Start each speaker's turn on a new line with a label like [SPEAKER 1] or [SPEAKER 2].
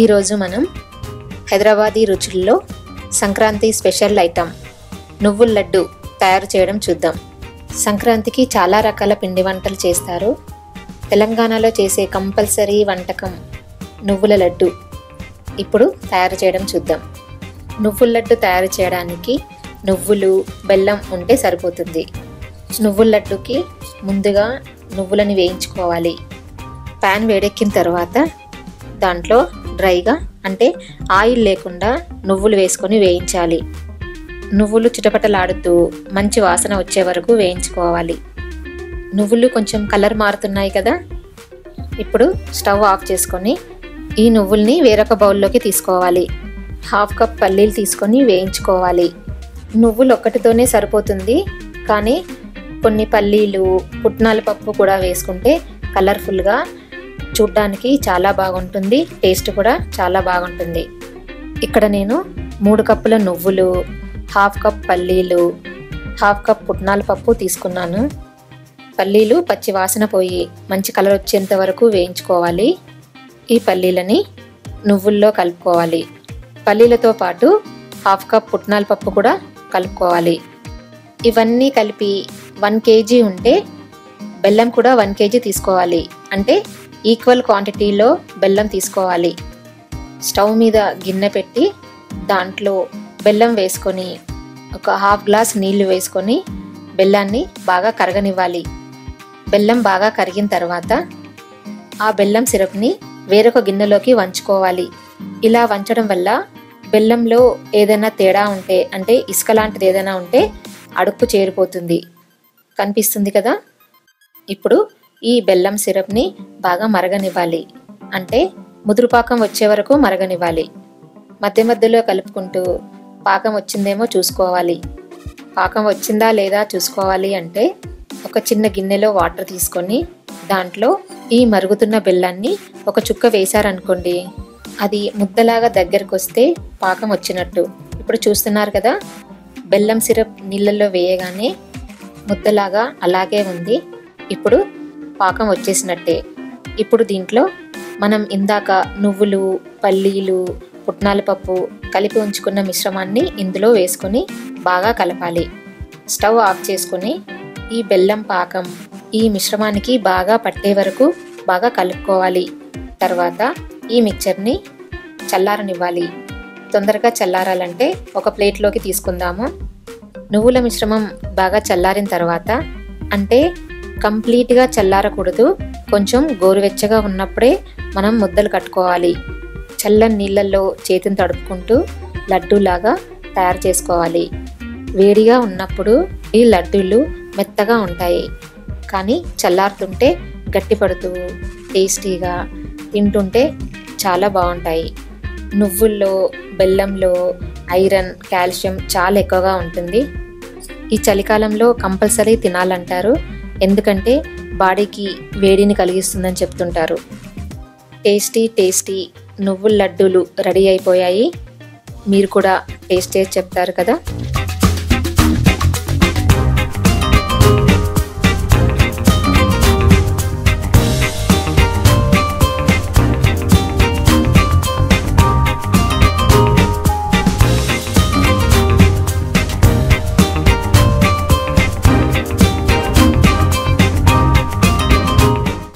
[SPEAKER 1] ఈరోజు మనం Hyderabadi రుచుల్లో Sankranti special item నువ్వుల లడ్డు తయారు చేయడం చూద్దాం. సంక్రాంతికి చాలా రకాల పిండి వంటలు చేస్తారు. తెలంగాణలో చేసే కంపల్సరీ వంటకం నువ్వుల లడ్డు. ఇప్పుడు తయారు చేయడం చూద్దాం. నువ్వుల లడ్డు తయారు చేయడానికి నువ్వులు, బెల్లం ఉంటే సరిపోతుంది. నువ్వుల లడ్డుకి ముందుగా నువ్వులని వేయించుకోవాలి. ప్యాన్ వేడెక్కిన తర్వాత దాంట్లో డ్రైగా అంటే ఆయిల్ లేకుండా నువ్వులు వేసుకొని వేయించాలి. నువ్వులు చిటపటలాడుతూ మంచి వాసన వచ్చే వరకు వేయించుకోవాలి. నువ్వులు కొంచెం కలర్ మారుతున్నాయి కదా. ఇప్పుడు స్టవ్ ఆఫ్ చేసుకొని ఈ నువ్వుల్ని వేరొక బౌల్లోకి తీసుకోవాలి. 1/2 కప్ పల్లీలు తీసుకొని వేయించుకోవాలి. నువ్వులు ఒక్కటితోనే సరిపోతుంది, కానీ కొన్ని పల్లీలు, పుట్నాల పప్పు కూడా వేసుకుంటే కలర్ఫుల్గా చూడ్డానికి చాలా బాగుంటుంది. టేస్ట్ కూడా చాలా బాగుంటుంది. ఇక్కడ నేను 3 కప్పుల నువ్వులు, 1/2 కప్ పల్లీలు, 1/2 కప్ పుట్నాల పప్పు తీసుకున్నాను. పల్లీలు పచ్చి వాసన పోయి మంచి కలర్ వచ్చేంత వరకు వేయించుకోవాలి. ఈ పల్లీలని నువ్వుల్లో కలుపుకోవాలి. పల్లీలతో పాటు 1/2 కప్ పుట్నాల పప్పు కూడా కలుపుకోవాలి. ఇవన్నీ కలిపి 1 kg ఉంటే బెల్లం కూడా 1 kg తీసుకోవాలి. అంటే ఈక్వల్ క్వాంటిటీలో బెల్లం తీసుకోవాలి. స్టవ్ మీద గిన్నె పెట్టి దాంట్లో బెల్లం వేసుకొని 1/2 గ్లాస్ నీళ్లు వేసుకొని బెల్లాన్ని బాగా కరగనివ్వాలి. బెల్లం బాగా కరిగిన తర్వాత ఆ బెల్లం సిరప్ని వేరొక గిన్నెలోకి వంచుకోవాలి. ఇలా వంచడం వల్ల బెల్లంలో ఏదైనా తేడా ఉంటే, అంటే ఇసుక లాంటిది ఏదైనా ఉంటే అడుక్కు చేరిపోతుంది. కనిపిస్తుంది కదా. ఇప్పుడు ఈ బెల్లం సిరప్ని బాగా మరగనివ్వాలి. అంటే ముదురుపాకం వచ్చే వరకు మరగనివ్వాలి. మధ్య మధ్యలో కలుపుకుంటూ పాకం వచ్చిందేమో చూసుకోవాలి. పాకం వచ్చిందా లేదా చూసుకోవాలి అంటే ఒక చిన్న గిన్నెలో వాటర్ తీసుకొని దాంట్లో ఈ మరుగుతున్న బెల్లాన్ని ఒక చుక్క వేశారనుకోండి, అది ముద్దలాగా దగ్గరకు వస్తే పాకం వచ్చినట్టు. ఇప్పుడు చూస్తున్నారు కదా, బెల్లం సిరప్ నీళ్ళల్లో వేయగానే ముద్దలాగా అలాగే ఉంది. ఇప్పుడు పాకం వచ్చేసినట్టే. ఇప్పుడు దీంట్లో మనం ఇందాక నువ్వులు, పల్లీలు, పుట్నాల పప్పు కలిపి ఉంచుకున్న మిశ్రమాన్ని ఇందులో వేసుకొని బాగా కలపాలి. స్టవ్ ఆఫ్ చేసుకొని ఈ బెల్లం పాకం ఈ మిశ్రమానికి బాగా పట్టే వరకు బాగా కలుపుకోవాలి. తర్వాత ఈ మిక్చర్ని చల్లారనివ్వాలి. తొందరగా చల్లారాలంటే ఒక ప్లేట్లోకి తీసుకుందాము. నువ్వుల మిశ్రమం బాగా చల్లారిన తర్వాత, అంటే కంప్లీట్గా చల్లారకూడదు, కొంచెం గోరువెచ్చగా ఉన్నప్పుడే మనం ముద్దలు కట్టుకోవాలి. చల్లని నీళ్ళల్లో చేతిని తడుపుకుంటూ లడ్డూలాగా తయారు చేసుకోవాలి. వేడిగా ఉన్నప్పుడు ఈ లడ్డూలు మెత్తగా ఉంటాయి, కానీ చల్లారుతుంటే గట్టిపడుతూ టేస్టీగా తింటుంటే చాలా బాగుంటాయి. నువ్వుల్లో, బెల్లంలో ఐరన్, కాల్షియం చాలా ఎక్కువగా ఉంటుంది. ఈ చలికాలంలో కంపల్సరీ తినాలంటారు, ఎందుకంటే బాడీకి వేడిని కలిగిస్తుందని చెప్తుంటారు. టేస్టీ నువ్వుల లడ్డూలు రెడీ అయిపోయాయి. మీరు కూడా టేస్ట్ చేసి చెప్తారు కదా.